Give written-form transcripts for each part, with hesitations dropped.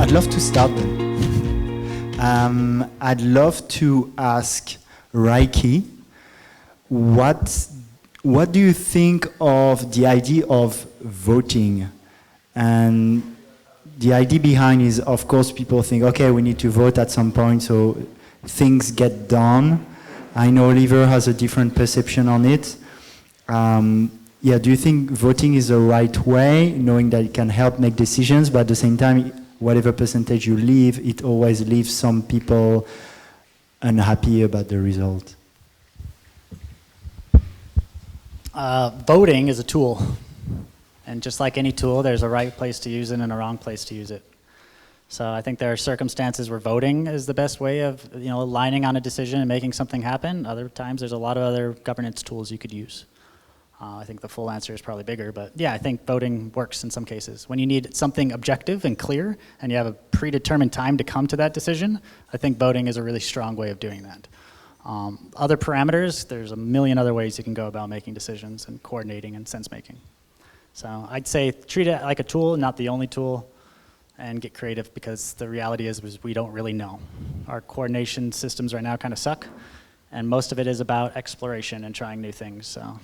I'd love to start then. I'd love to ask Reiki, what do you think of the idea of voting? And the idea behind is, of course, people think, okay, we need to vote at some point so things get done. I know Oliver has a different perception on it. Yeah, do you think voting is the right way, knowing that it can help make decisions, but at the same time, whatever percentage you leave, it always leaves some people unhappy about the result? Voting is a tool. And just like any tool, there's a right place to use it and a wrong place to use it. So I think there are circumstances where voting is the best way of, aligning on a decision and making something happen. Other times, there's a lot of other governance tools you could use. I think the full answer is probably bigger, but yeah, I think voting works in some cases. When you need something objective and clear, and you have a predetermined time to come to that decision, I think voting is a really strong way of doing that. Other parameters, there's a million other ways you can go about making decisions and coordinating and sense making. So I'd say treat it like a tool, not the only tool, and get creative, because the reality is we don't really know. Our coordination systems right now kind of suck, and most of it is about exploration and trying new things. So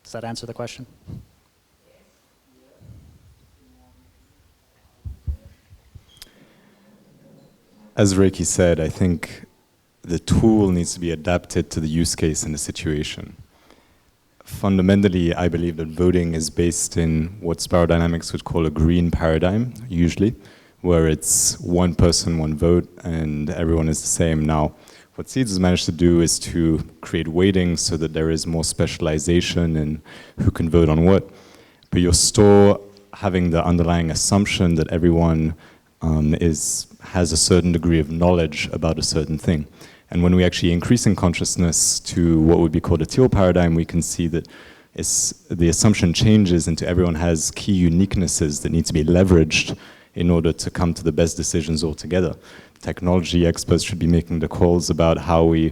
does that answer the question? As Reiki said, I think the tool needs to be adapted to the use case and the situation. Fundamentally, I believe that voting is based in what Spiral Dynamics would call a green paradigm, usually, where it's one person, one vote, and everyone is the same. Now, what Seeds has managed to do is to create weighting so that there is more specialization in who can vote on what, but you're still having the underlying assumption that everyone has a certain degree of knowledge about a certain thing. And when we actually increase in consciousness to what would be called a teal paradigm, we can see that the assumption changes into everyone has key uniquenesses that need to be leveraged in order to come to the best decisions altogether. Technology experts should be making the calls about how we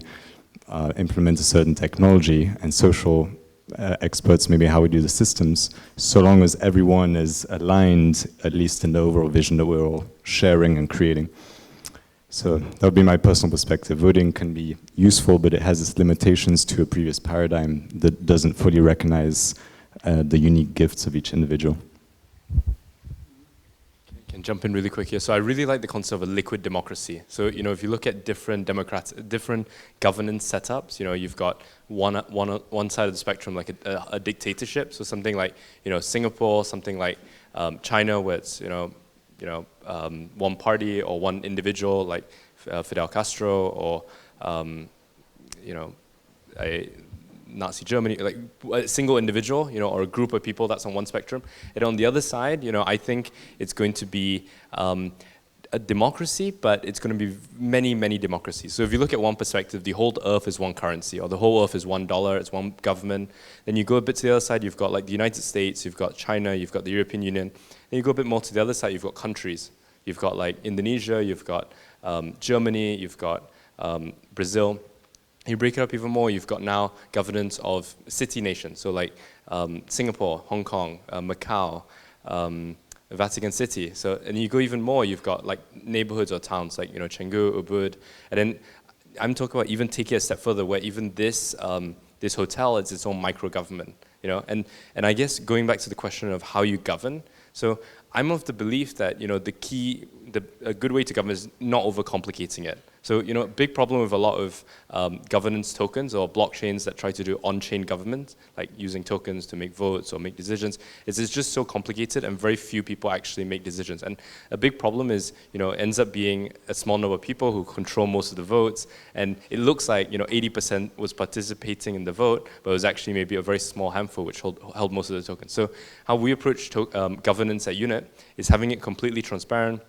implement a certain technology, and social experts maybe how we do the systems, so long as everyone is aligned, at least in the overall vision that we're all sharing and creating. So that would be my personal perspective. Voting can be useful, but it has its limitations to a previous paradigm that doesn't fully recognize the unique gifts of each individual. Can jump in really quick here. So I really like the concept of a liquid democracy. So if you look at different governance setups, you've got one side of the spectrum like a dictatorship. So something like Singapore, something like China, where it's one party or one individual like Fidel Castro, or a Nazi Germany, like a single individual, or a group of people that's on one spectrum. And on the other side, I think it's going to be a democracy, but it's going to be many, many democracies. So if you look at one perspective, the whole earth is one currency, or the whole earth is $1, it's one government. Then you go a bit to the other side, you've got like the United States, you've got China, you've got the European Union. Then you go a bit more to the other side, you've got countries. You've got like Indonesia, you've got Germany, you've got Brazil. You break it up even more, you've got now governance of city nations. So like Singapore, Hong Kong, Macau, Vatican City. So, and you go even more, you've got like neighborhoods or towns like Chengdu, Ubud. And then I'm talking about even taking it a step further, where even this hotel is its own micro government. And I guess going back to the question of how you govern. So I'm of the belief that a good way to govern is not overcomplicating it. So a big problem with a lot of governance tokens or blockchains that try to do on-chain government, like using tokens to make votes or make decisions, is it's just so complicated and very few people actually make decisions. And a big problem is ends up being a small number of people who control most of the votes, and it looks like 80% was participating in the vote, but it was actually maybe a very small handful which held most of the tokens. So how we approach governance at Unit is having it completely transparent.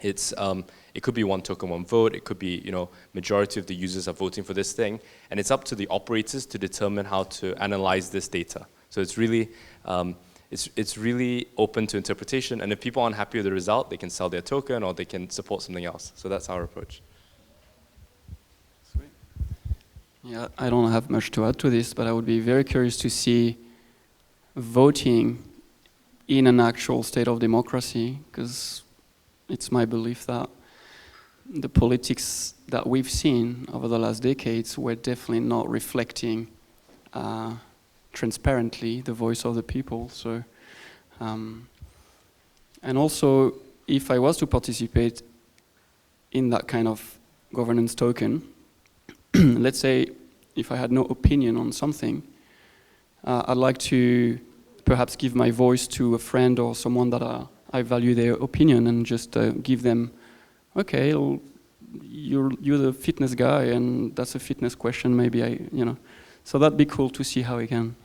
It could be one token, one vote. It could be, majority of the users are voting for this thing, and it's up to the operators to determine how to analyze this data. So it's really, it's really open to interpretation. And if people aren't happy with the result, they can sell their token or they can support something else. So that's our approach. Sweet. Yeah, I don't have much to add to this, but I would be very curious to see voting in an actual state of democracy, because it's my belief that the politics that we've seen over the last decades were definitely not reflecting transparently the voice of the people. So, and also, if I was to participate in that kind of governance token, let's say if I had no opinion on something, I'd like to perhaps give my voice to a friend or someone that I value their opinion, and just give them, okay, well, you're the fitness guy, and that's a fitness question, maybe so that'd be cool to see how we can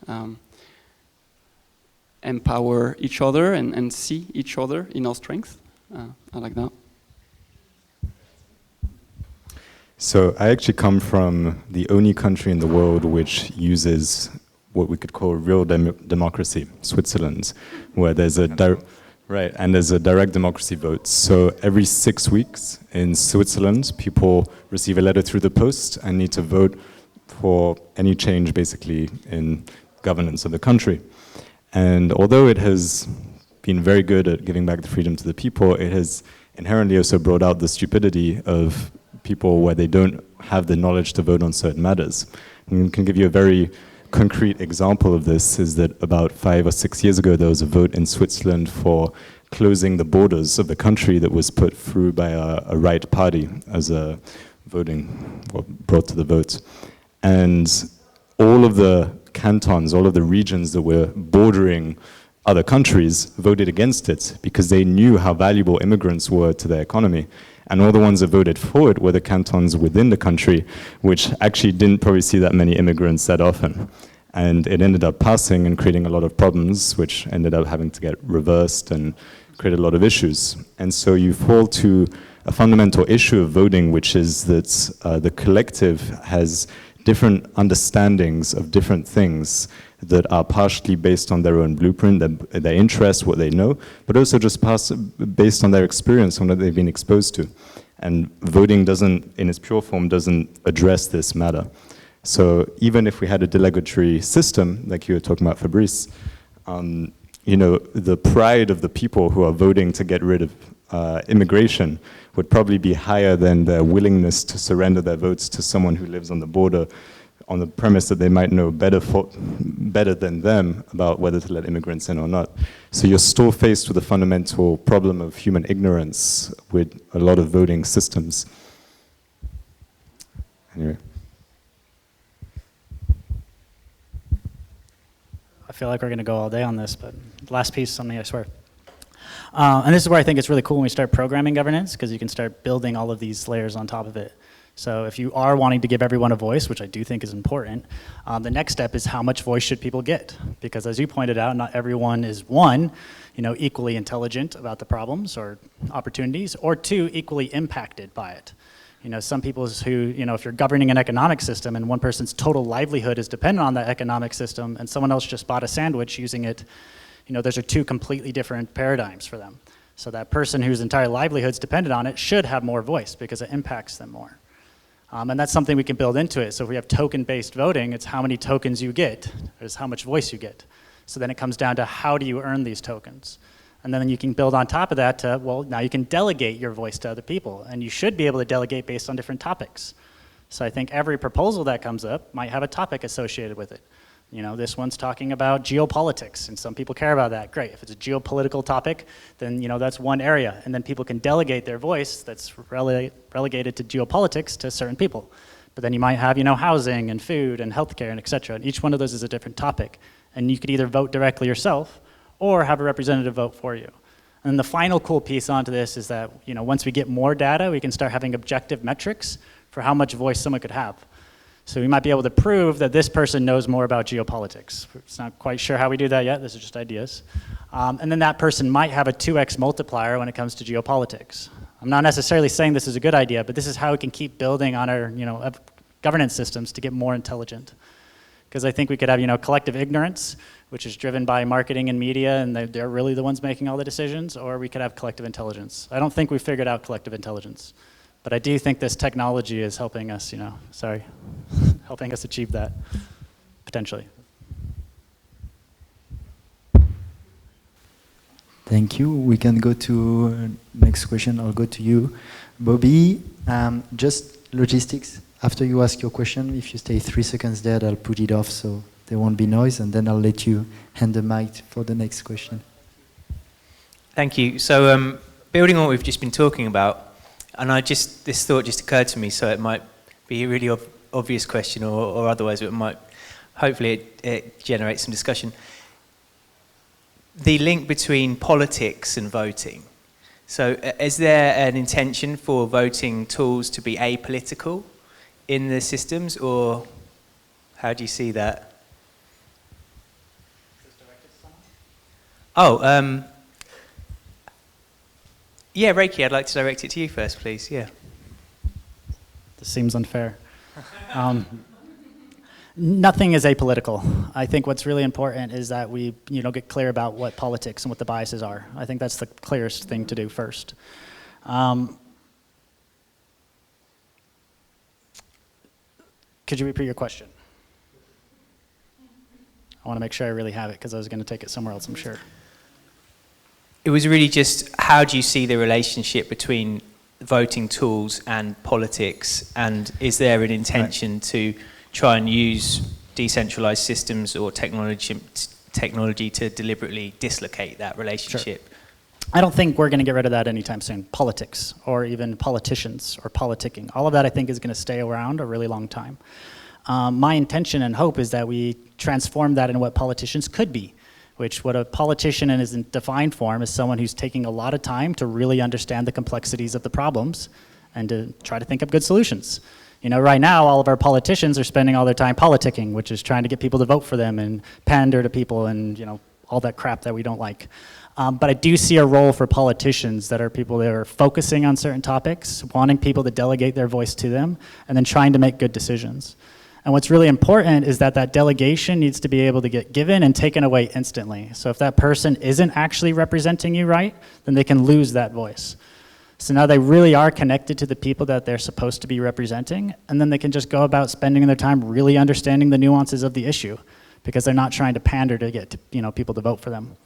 empower each other and see each other in our strength. I like that. So I actually come from the only country in the world which uses what we could call real democracy, Switzerland, where there's a there's a direct democracy vote. So every 6 weeks in Switzerland, people receive a letter through the post and need to vote for any change, basically, in governance of the country. And although it has been very good at giving back the freedom to the people, it has inherently also brought out the stupidity of people where they don't have the knowledge to vote on certain matters. And I can give you a very concrete example of this, is that about 5 or 6 years ago, there was a vote in Switzerland for closing the borders of the country that was put through by a right party as a voting, or brought to the vote. And all of the cantons, all of the regions that were bordering other countries voted against it because they knew how valuable immigrants were to their economy. And all the ones that voted for it were the cantons within the country, which actually didn't probably see that many immigrants that often. And it ended up passing and creating a lot of problems, which ended up having to get reversed and created a lot of issues. And so you fall to a fundamental issue of voting, which is that the collective has different understandings of different things that are partially based on their own blueprint, their interests, what they know, but also just based on their experience, on what they've been exposed to. And voting doesn't, in its pure form, doesn't address this matter. So even if we had a delegatory system, like you were talking about, Fabrice, the pride of the people who are voting to get rid of immigration would probably be higher than their willingness to surrender their votes to someone who lives on the border, on the premise that they might know better than them about whether to let immigrants in or not. So you're still faced with a fundamental problem of human ignorance with a lot of voting systems. Anyway. I feel like we're going to go all day on this, but last piece on me, I swear. And this is where I think it's really cool when we start programming governance, because you can start building all of these layers on top of it. So if you are wanting to give everyone a voice, which I do think is important, the next step is how much voice should people get? Because as you pointed out, not everyone is, one, equally intelligent about the problems or opportunities, or two, equally impacted by it. Some people who, if you're governing an economic system and one person's total livelihood is dependent on that economic system and someone else just bought a sandwich using it, those are two completely different paradigms for them. So that person whose entire livelihood's dependent on it should have more voice because it impacts them more. And that's something we can build into it. So if we have token-based voting, it's how many tokens you get, is how much voice you get. So then it comes down to how do you earn these tokens? And then you can build on top of that to, well, now you can delegate your voice to other people. And you should be able to delegate based on different topics. So I think every proposal that comes up might have a topic associated with it. This one's talking about geopolitics, and some people care about that. Great, if it's a geopolitical topic, then that's one area. And then people can delegate their voice that's relegated to geopolitics to certain people. But then you might have, housing and food and healthcare and et cetera. And each one of those is a different topic. And you could either vote directly yourself or have a representative vote for you. And the final cool piece onto this is that, once we get more data, we can start having objective metrics for how much voice someone could have. So we might be able to prove that this person knows more about geopolitics. It's not quite sure how we do that yet. This is just ideas. And then that person might have a 2x multiplier when it comes to geopolitics. I'm not necessarily saying this is a good idea, but this is how we can keep building on our governance systems to get more intelligent. Because I think we could have collective ignorance, which is driven by marketing and media, and they're really the ones making all the decisions, or we could have collective intelligence. I don't think we figured out collective intelligence. But I do think this technology is helping us, helping us achieve that, potentially. Thank you. We can go to next question. I'll go to you, Bobby. Just logistics. After you ask your question, if you stay 3 seconds there, I'll put it off so there won't be noise, and then I'll let you hand the mic for the next question. Thank you. So, building on what we've just been talking about, and this thought just occurred to me, so it might be a really obvious question, or otherwise it might, hopefully it generates some discussion. The link between politics and voting. So is there an intention for voting tools to be apolitical in the systems, or how do you see that? Oh, yeah, Reiki, I'd like to direct it to you first, please. Yeah. This seems unfair. Nothing is apolitical. I think what's really important is that we, get clear about what politics and what the biases are. I think that's the clearest thing to do first. Could you repeat your question? I want to make sure I really have it because I was going to take it somewhere else, I'm sure. It was really just, how do you see the relationship between voting tools and politics, and is there an intention to try and use decentralized systems or technology to deliberately dislocate that relationship? Sure. I don't think we're going to get rid of that anytime soon. Politics, or even politicians, or politicking. All of that, I think, is going to stay around a really long time. My intention and hope is that we transform that into what politicians could be, which what a politician in his defined form is someone who's taking a lot of time to really understand the complexities of the problems and to try to think up good solutions. Right now, all of our politicians are spending all their time politicking, which is trying to get people to vote for them and pander to people and, all that crap that we don't like. But I do see a role for politicians that are people that are focusing on certain topics, wanting people to delegate their voice to them, and then trying to make good decisions. And what's really important is that delegation needs to be able to get given and taken away instantly. So if that person isn't actually representing you right, then they can lose that voice. So now they really are connected to the people that they're supposed to be representing, and then they can just go about spending their time really understanding the nuances of the issue, because they're not trying to pander to get people to vote for them.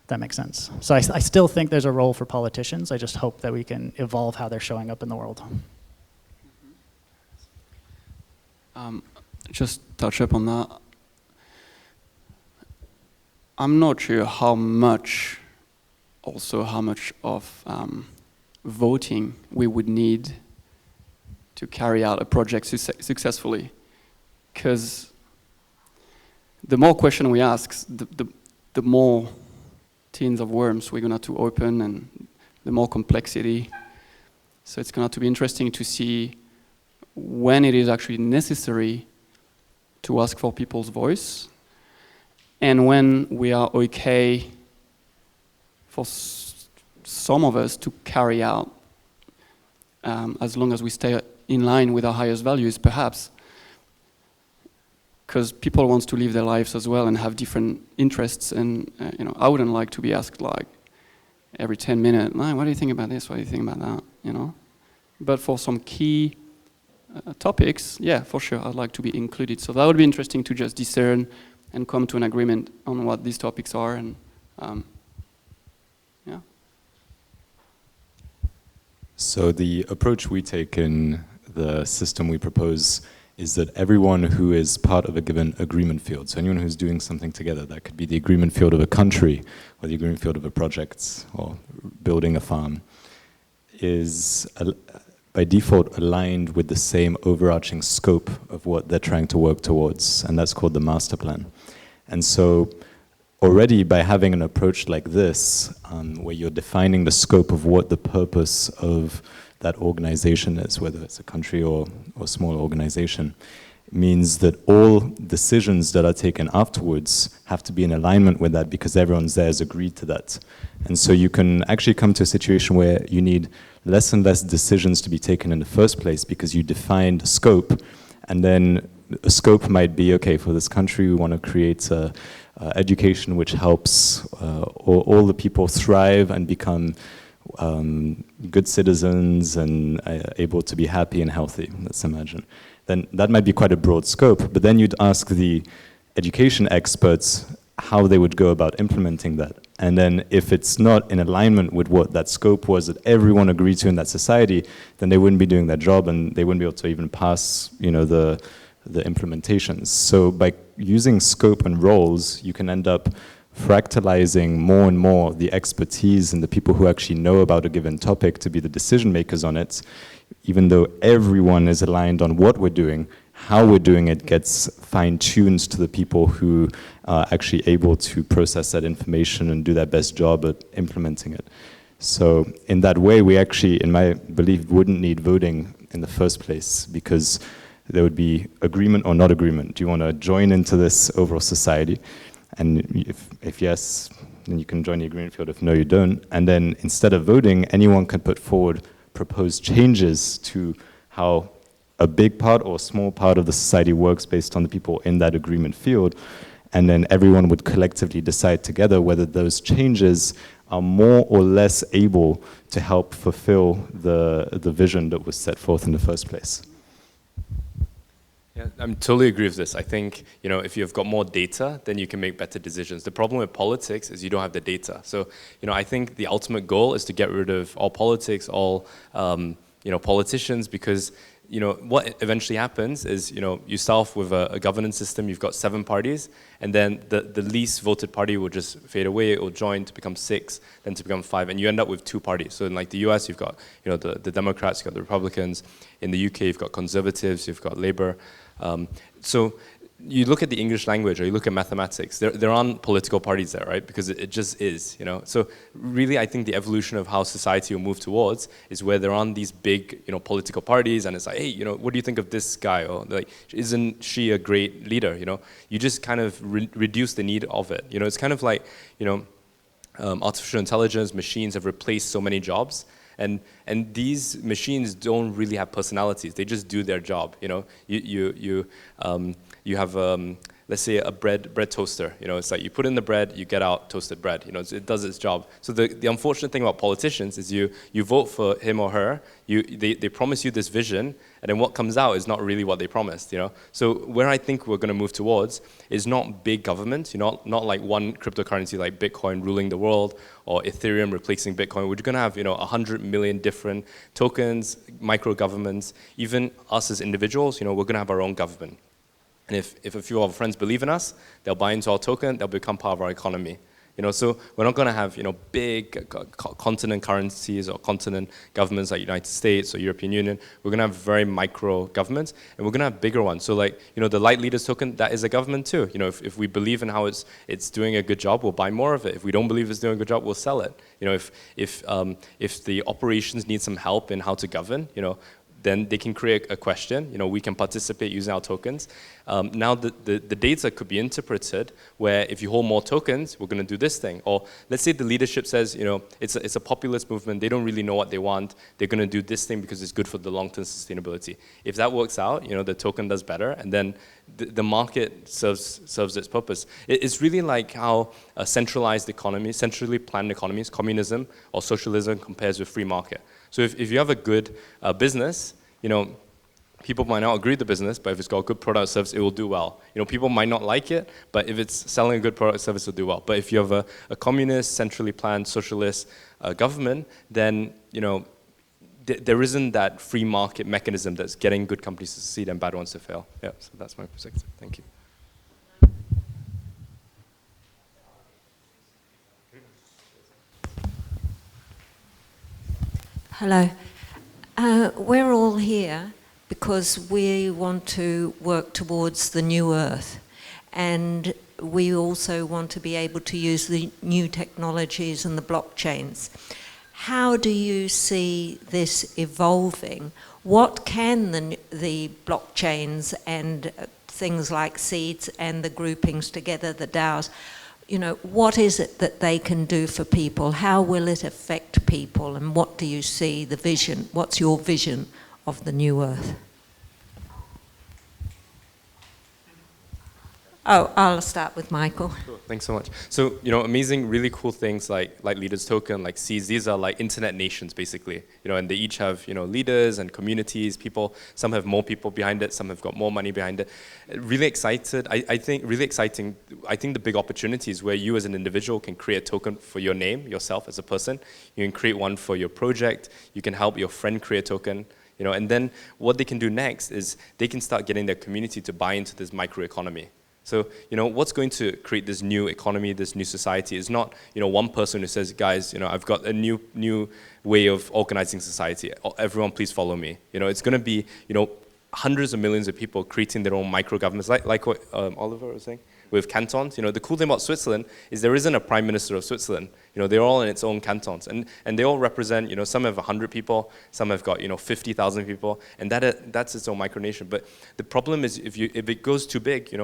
If that makes sense. So I still think there's a role for politicians. I just hope that we can evolve how they're showing up in the world. Just touch up on that. I'm not sure how much of voting we would need to carry out a project successfully, because the more question we ask, the more tins of worms we're going to open, and the more complexity. So it's going to be interesting to see when it is actually necessary to ask for people's voice, and when we are okay for some of us to carry out, as long as we stay in line with our highest values, perhaps, because people want to live their lives as well and have different interests, and I wouldn't like to be asked like every 10 minutes, what do you think about this, what do you think about that, But for some key topics, yeah, for sure, I'd like to be included. So that would be interesting to just discern and come to an agreement on what these topics are, and yeah. So the approach we take in the system we propose is that everyone who is part of a given agreement field, so anyone who's doing something together, that could be the agreement field of a country, or the agreement field of a project, or building a farm, is by default aligned with the same overarching scope of what they're trying to work towards, and that's called the master plan. And so already by having an approach like this, where you're defining the scope of what the purpose of that organization is, whether it's a country or a small organization, means that all decisions that are taken afterwards have to be in alignment with that, because everyone's there has agreed to that. And so you can actually come to a situation where you need less and less decisions to be taken in the first place, because you defined scope, and then a scope might be, okay, for this country we want to create education which helps all the people thrive and become good citizens and able to be happy and healthy, let's imagine. Then that might be quite a broad scope, but then you'd ask the education experts how they would go about implementing that. And then if it's not in alignment with what that scope was that everyone agreed to in that society, then they wouldn't be doing their job and they wouldn't be able to even pass, the implementations. So by using scope and roles, you can end up fractalizing more and more the expertise and the people who actually know about a given topic to be the decision makers on it, even though everyone is aligned on what we're doing. How we're doing it gets fine-tuned to the people who are actually able to process that information and do their best job at implementing it. So in that way, we actually, in my belief, wouldn't need voting in the first place, because there would be agreement or not agreement. Do you want to join into this overall society? And if yes, then you can join the agreement field. If no, you don't. And then instead of voting, anyone can put forward proposed changes to how a big part or a small part of the society works based on the people in that agreement field. And then everyone would collectively decide together whether those changes are more or less able to help fulfill the vision that was set forth in the first place. Yeah, I'm totally agree with this. I think, if you've got more data, then you can make better decisions. The problem with politics is you don't have the data. So, I think the ultimate goal is to get rid of all politics, all, politicians, because what eventually happens is, you start off with a governance system, you've got 7 parties, and then the least voted party will just fade away, it will join to become 6, then to become 5, and you end up with 2 parties. So in like the US, you've got, the Democrats, you've got the Republicans. In the UK, you've got Conservatives, you've got Labour. So you look at the English language or you look at mathematics, there aren't political parties there, right? Because it just is, So really, I think the evolution of how society will move towards is where there aren't these big, political parties, and it's like, hey, what do you think of this guy? Or like, isn't she a great leader? You just kind of reduce the need of it. It's kind of like, artificial intelligence, machines have replaced so many jobs. And these machines don't really have personalities. They just do their job. You have, let's say, a bread toaster. It's like you put in the bread, you get out toasted bread. It does its job. So the unfortunate thing about politicians is you vote for him or her. They promise you this vision, and then what comes out is not really what they promised. So where I think we're going to move towards is not big government. Not like one cryptocurrency like Bitcoin ruling the world, or Ethereum replacing Bitcoin. We're going to have 100 million different tokens, micro governments. Even us as individuals, we're going to have our own government. And if a few of our friends believe in us, they'll buy into our token, they'll become part of our economy. So we're not going to have, big continent currencies or continent governments like United States or European Union. We're going to have very micro governments, and we're going to have bigger ones. So like, the Lightleaders token, that is a government too. If we believe in how it's doing a good job, we'll buy more of it. If we don't believe it's doing a good job, we'll sell it. If the operations need some help in how to govern, then they can create a question. We can participate using our tokens. Now the data could be interpreted where if you hold more tokens, we're going to do this thing. Or let's say the leadership says, it's a populist movement. They don't really know what they want. They're going to do this thing because it's good for the long-term sustainability. If that works out, the token does better, and then the market serves its purpose. It's really like how a centralized economy, centrally planned economies, communism or socialism compares with free market. So if you have a good business, people might not agree with the business, but if it's got a good product or service, it will do well. People might not like it, but if it's selling a good product or service, it will do well. But if you have a communist, centrally planned, socialist government, then there isn't that free market mechanism that's getting good companies to succeed and bad ones to fail. Yeah, so that's my perspective. Thank you. Hello. We're all here because we want to work towards the new Earth, and we also want to be able to use the new technologies and the blockchains. How do you see this evolving? What can the blockchains and things like seeds and the groupings together, the DAOs, what is it that they can do for people? How will it affect people? And what do you see, the vision? What's your vision of the new Earth? Oh, I'll start with Michael. Cool. Thanks so much. So, amazing, really cool things like Leaders Token, like Seeds. These are like internet nations, basically. And they each have, leaders and communities, people. Some have more people behind it. Some have got more money behind it. Really excited. I think really exciting. I think the big opportunity is where you as an individual can create a token for your name, yourself as a person. You can create one for your project. You can help your friend create a token. And then what they can do next is they can start getting their community to buy into this microeconomy. So, what's going to create this new economy, this new society is not, one person who says, guys, I've got a new way of organizing society. Everyone please follow me. It's going to be, hundreds of millions of people creating their own micro-governments, like what Oliver was saying, with cantons. The cool thing about Switzerland is there isn't a prime minister of Switzerland. They're all in its own cantons. And they all represent, some have 100 people, some have got, 50,000 people, and that's its own micronation. But the problem is if it goes too big,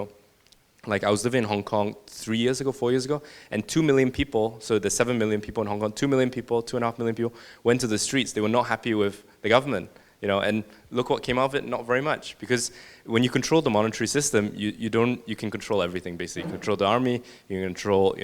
like I was living in Hong Kong 4 years ago, and 2 million people, so there's 7 million people in Hong Kong, 2 million people, 2.5 million people went to the streets. They were not happy with the government, and look what came out of it, not very much. Because when you control the monetary system, you can control everything basically. You control the army, you can control,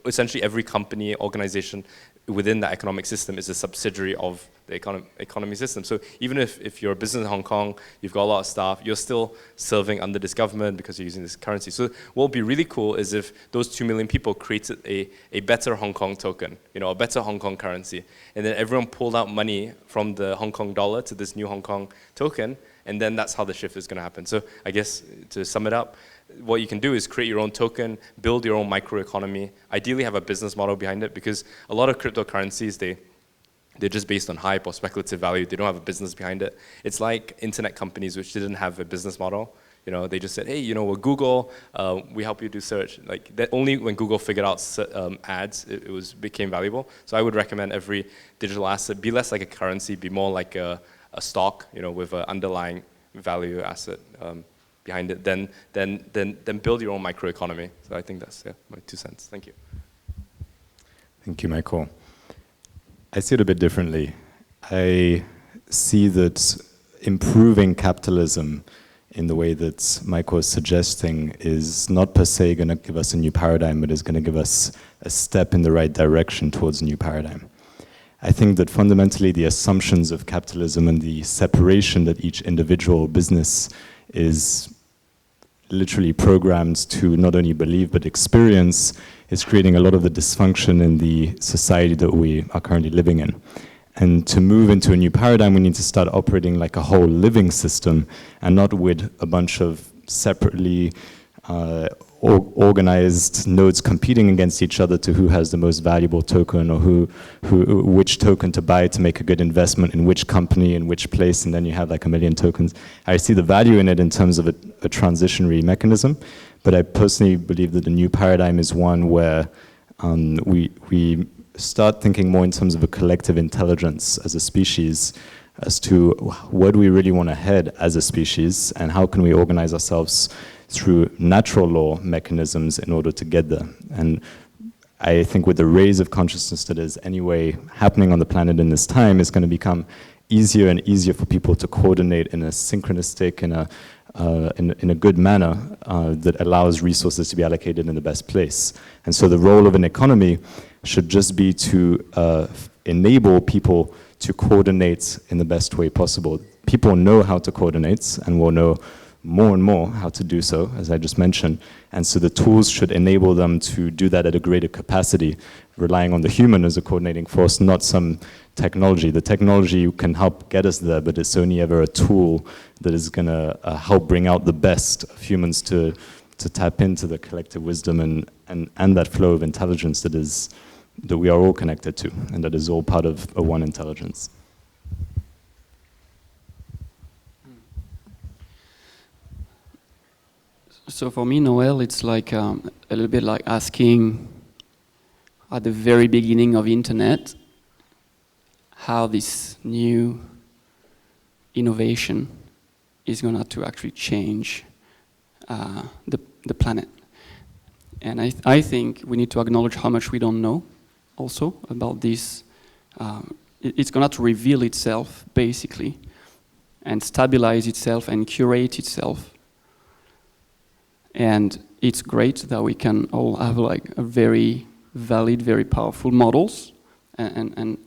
essentially every company, organization within that economic system is a subsidiary of the economy system. So even if you're a business in Hong Kong, you've got a lot of staff, you're still serving under this government because you're using this currency. So what would be really cool is if those 2 million people created a better Hong Kong token, a better Hong Kong currency, and then everyone pulled out money from the Hong Kong dollar to this new Hong Kong token, and then that's how the shift is going to happen. So I guess to sum it up, what you can do is create your own token, build your own microeconomy, ideally have a business model behind it, because a lot of cryptocurrencies, they're just based on hype or speculative value. They don't have a business behind it. It's like internet companies which didn't have a business model. They just said, hey, we're Google, we help you do search. Like that only when Google figured out ads, it became valuable. So I would recommend every digital asset be less like a currency, be more like a stock, with an underlying value asset behind it, then build your own microeconomy. So I think that's my 2 cents. Thank you. Thank you, Michael. I see it a bit differently. I see that improving capitalism in the way that Michael is suggesting is not per se going to give us a new paradigm, but is going to give us a step in the right direction towards a new paradigm. I think that fundamentally the assumptions of capitalism and the separation that each individual business is literally programmed to not only believe but experience is creating a lot of the dysfunction in the society that we are currently living in. And to move into a new paradigm, we need to start operating like a whole living system and not with a bunch of separately organized nodes competing against each other to who has the most valuable token or which token to buy to make a good investment in which company in which place, and then you have like a million tokens. I see the value in it in terms of a transitionary mechanism, but I personally believe that the new paradigm is one where we start thinking more in terms of a collective intelligence as a species, as to where do we really want to head as a species, and how can we organize ourselves through natural law mechanisms in order to get there. And I think with the raise of consciousness that is anyway happening on the planet in this time, it's going to become easier and easier for people to coordinate in a synchronistic, in a good manner that allows resources to be allocated in the best place. And so the role of an economy should just be to enable people to coordinate in the best way possible. People know how to coordinate and will know more and more how to do so, as I just mentioned. And so the tools should enable them to do that at a greater capacity, relying on the human as a coordinating force, not some technology. The technology can help get us there, but it's only ever a tool that is going to help bring out the best of humans to tap into the collective wisdom and that flow of intelligence that we are all connected to, and that is all part of a one intelligence. So for me, Noel, it's like a little bit like asking at the very beginning of internet how this new innovation is going to actually change the planet. And I think we need to acknowledge how much we don't know also about this. It's going to reveal itself, basically, and stabilize itself and curate itself. And it's great that we can all have like a very valid, very powerful models and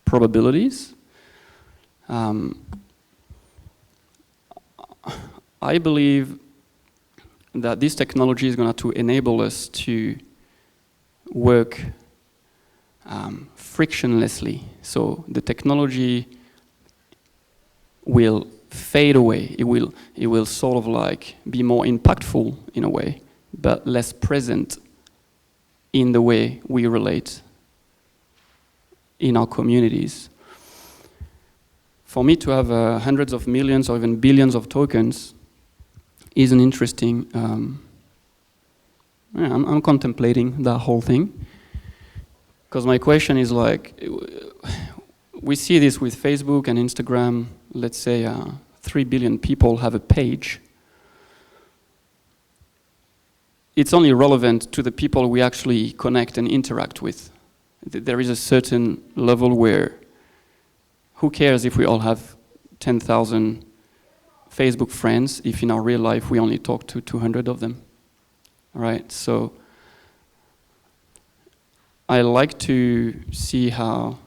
probabilities. I believe that this technology is going to enable us to work frictionlessly. So the technology will fade away. It will sort of like be more impactful in a way, but less present in the way we relate in our communities. For me to have hundreds of millions or even billions of tokens is an interesting, I'm contemplating that whole thing. Because my question is like, we see this with Facebook and Instagram, let's say 3 billion people have a page. It's only relevant to the people we actually connect and interact with. There is a certain level where, who cares if we all have 10,000 Facebook friends if in our real life we only talk to 200 of them, right? So I like to see how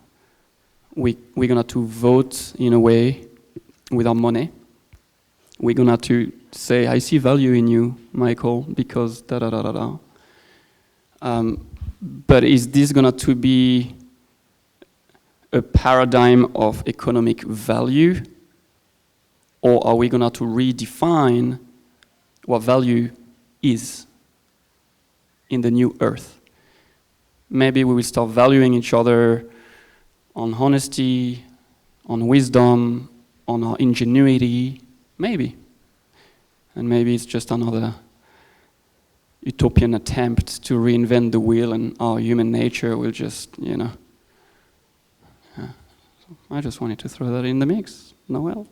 we're gonna to vote in a way with our money. We're gonna to say, I see value in you, Michael, because da da da da da. But is this gonna to be a paradigm of economic value, or are we gonna to redefine what value is in the new earth? Maybe we will start valuing each other on honesty, on wisdom, on our ingenuity, maybe. And maybe it's just another utopian attempt to reinvent the wheel and our human nature will just, Yeah. So I just wanted to throw that in the mix. Noel?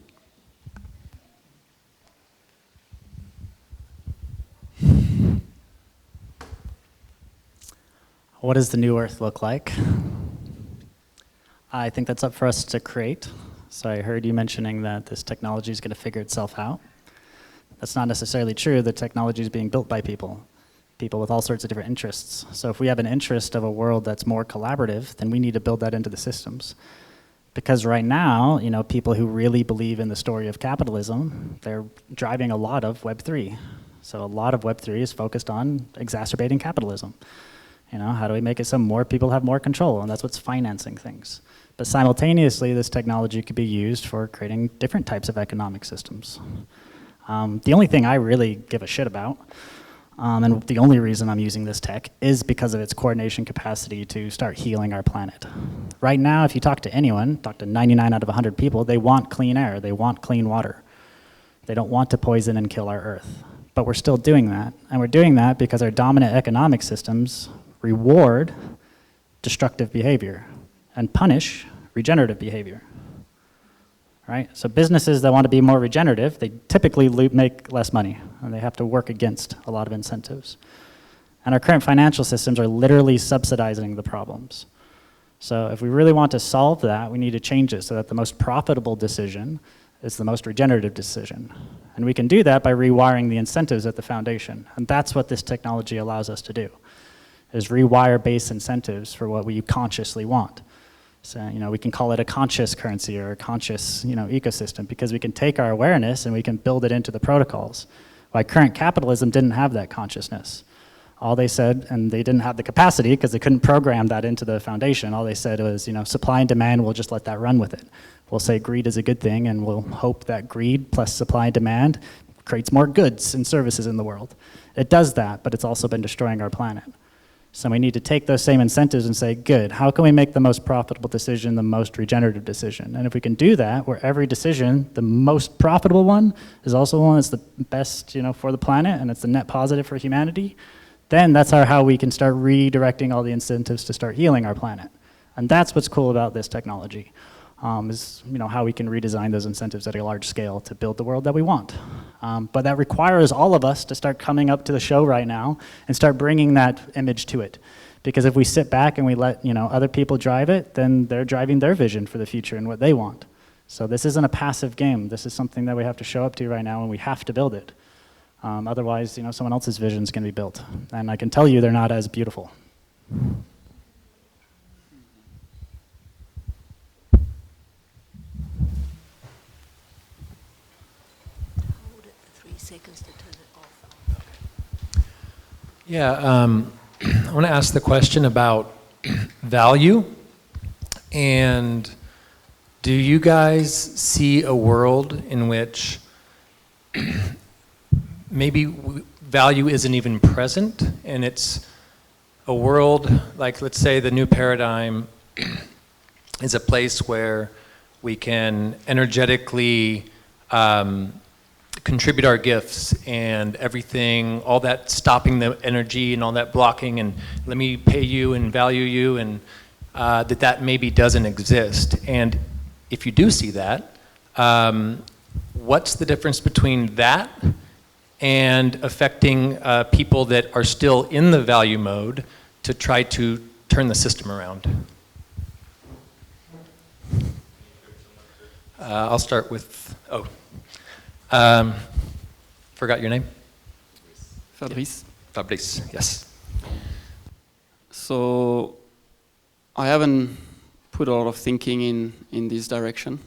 What does the new Earth look like? I think that's up for us to create. So I heard you mentioning that this technology is going to figure itself out. That's not necessarily true. The technology is being built by people with all sorts of different interests. So if we have an interest of a world that's more collaborative, then we need to build that into the systems. Because right now, people who really believe in the story of capitalism, they're driving a lot of Web3. So a lot of Web3 is focused on exacerbating capitalism. How do we make it so more people have more control? And that's what's financing things. But simultaneously, this technology could be used for creating different types of economic systems. The only thing I really give a shit about, and the only reason I'm using this tech, is because of its coordination capacity to start healing our planet. Right now, if you talk to anyone, talk to 99 out of 100 people, they want clean air, they want clean water. They don't want to poison and kill our Earth. But we're still doing that. And we're doing that because our dominant economic systems reward destructive behavior and punish regenerative behavior, right? So businesses that want to be more regenerative, they typically make less money, and they have to work against a lot of incentives. And our current financial systems are literally subsidizing the problems. So if we really want to solve that, we need to change it so that the most profitable decision is the most regenerative decision. And we can do that by rewiring the incentives at the foundation. And that's what this technology allows us to do, is rewire base incentives for what we consciously want. So, we can call it a conscious currency or a conscious, ecosystem, because we can take our awareness and we can build it into the protocols. Why current capitalism didn't have that consciousness. All they said, and they didn't have the capacity because they couldn't program that into the foundation. All they said was, supply and demand, we'll just let that run with it. We'll say greed is a good thing, and we'll hope that greed plus supply and demand creates more goods and services in the world. It does that, but it's also been destroying our planet. So we need to take those same incentives and say, good, how can we make the most profitable decision the most regenerative decision? And if we can do that, where every decision, the most profitable one, is also one that's the best for the planet, and it's the net positive for humanity, then that's how we can start redirecting all the incentives to start healing our planet. And that's what's cool about this technology, is how we can redesign those incentives at a large scale to build the world that we want. But that requires all of us to start coming up to the show right now and start bringing that image to it. Because if we sit back and we let other people drive it, then they're driving their vision for the future and what they want. So this isn't a passive game. This is something that we have to show up to right now, and we have to build it. Otherwise, someone else's vision is going to be built. And I can tell you they're not as beautiful. Hold it for 3 seconds to turn it off. Yeah, I want to ask the question about value. And do you guys see a world in which maybe value isn't even present, and it's a world like, let's say, the new paradigm is a place where we can energetically contribute our gifts and everything, all that stopping the energy and all that blocking and let me pay you and value you, and that maybe doesn't exist. And if you do see that, what's the difference between that and affecting people that are still in the value mode to try to turn the system around? I'll start with, forgot your name? Fabrice. Fabrice, yes. So I haven't put a lot of thinking in this direction.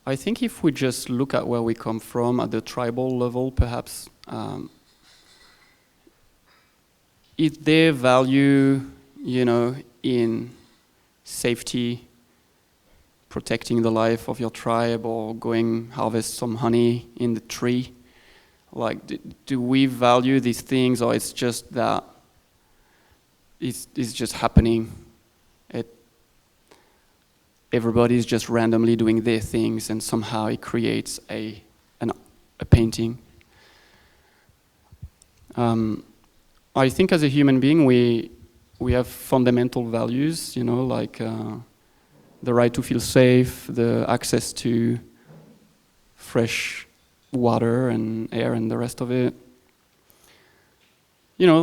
I think if we just look at where we come from at the tribal level, perhaps, if they value, in safety, protecting the life of your tribe, or going harvest some honey in the tree, like, do we value these things, or it's just that it's just happening? Everybody's just randomly doing their things, and somehow it creates a painting. I think as a human being, we have fundamental values, like the right to feel safe, the access to fresh water and air and the rest of it.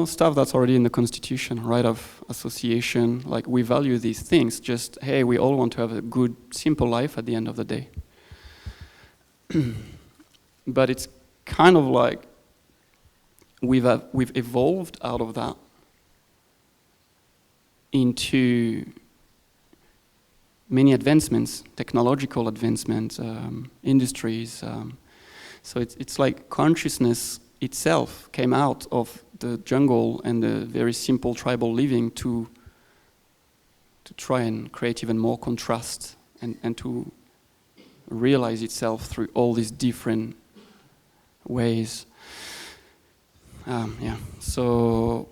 Stuff that's already in the Constitution, right of association. Like, we value these things, just, hey, we all want to have a good, simple life at the end of the day. But it's kind of like we've evolved out of that into many advancements, technological advancements, industries. So it's like consciousness itself came out of the jungle and the very simple tribal living to try and create even more contrast and to realize itself through all these different ways. So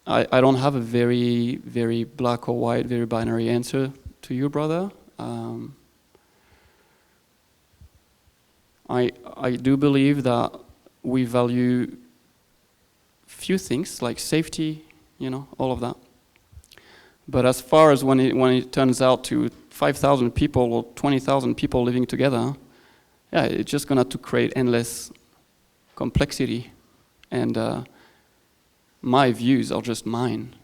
I don't have a very, very black or white, very binary answer to you, brother. I do believe that we value few things like safety, all of that. But as far as when it turns out to 5,000 people or 20,000 people living together, it's just gonna to create endless complexity. And my views are just mine.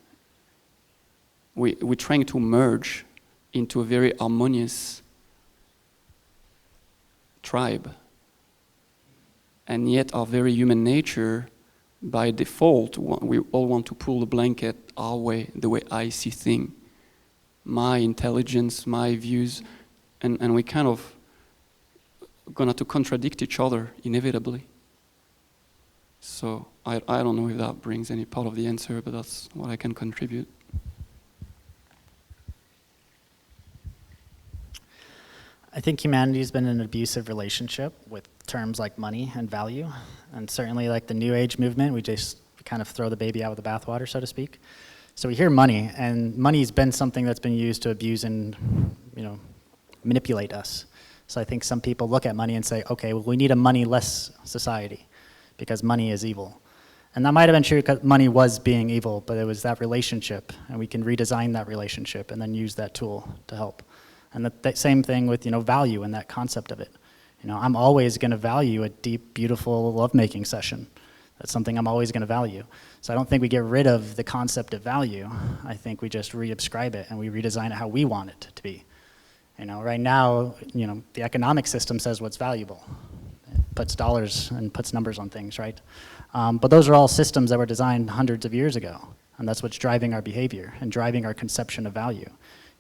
We're trying to merge into a very harmonious tribe. And yet our very human nature, by default, we all want to pull the blanket our way, the way I see things, my intelligence, my views, and we kind of gonna to contradict each other inevitably. So I don't know if that brings any part of the answer, but that's what I can contribute. I think humanity's been in an abusive relationship with terms like money and value, and certainly like the New Age movement, we just kind of throw the baby out with the bathwater, so to speak. So we hear money, and money's been something that's been used to abuse and manipulate us. So I think some people look at money and say, okay, well, we need a money-less society because money is evil. And that might have been true because money was being evil, but it was that relationship, and we can redesign that relationship and then use that tool to help. And the same thing with value and that concept of it. I'm always going to value a deep, beautiful lovemaking session. That's something I'm always going to value. So I don't think we get rid of the concept of value. I think we just re-ascribe it and we redesign it how we want it to be. Right now, the economic system says what's valuable. It puts dollars and puts numbers on things, right? But those are all systems that were designed hundreds of years ago, and that's what's driving our behavior and driving our conception of value.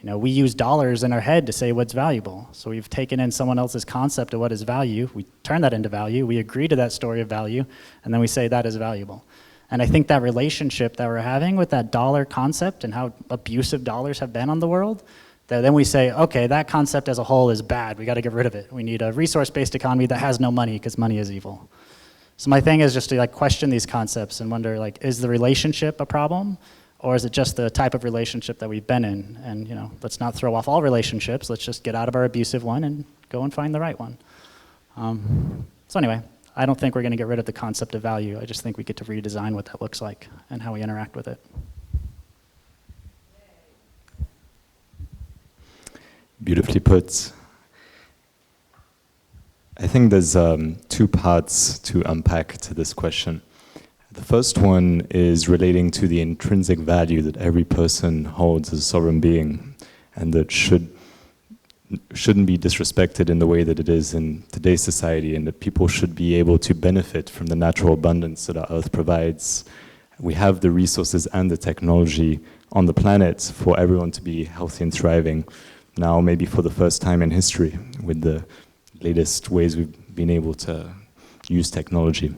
We use dollars in our head to say what's valuable. So we've taken in someone else's concept of what is value, we turn that into value, we agree to that story of value, and then we say that is valuable. And I think that relationship that we're having with that dollar concept and how abusive dollars have been on the world, that then we say, okay, that concept as a whole is bad, we gotta get rid of it. We need a resource-based economy that has no money because money is evil. So my thing is just to question these concepts and wonder, is the relationship a problem? Or is it just the type of relationship that we've been in? And let's not throw off all relationships. Let's just get out of our abusive one and go and find the right one. So anyway, I don't think we're going to get rid of the concept of value. I just think we get to redesign what that looks like and how we interact with it. Beautifully put. I think there's 2 parts to unpack to this question. The first one is relating to the intrinsic value that every person holds as a sovereign being, and that shouldn't be disrespected in the way that it is in today's society, and that people should be able to benefit from the natural abundance that our Earth provides. We have the resources and the technology on the planet for everyone to be healthy and thriving, now maybe for the first time in history, with the latest ways we've been able to use technology.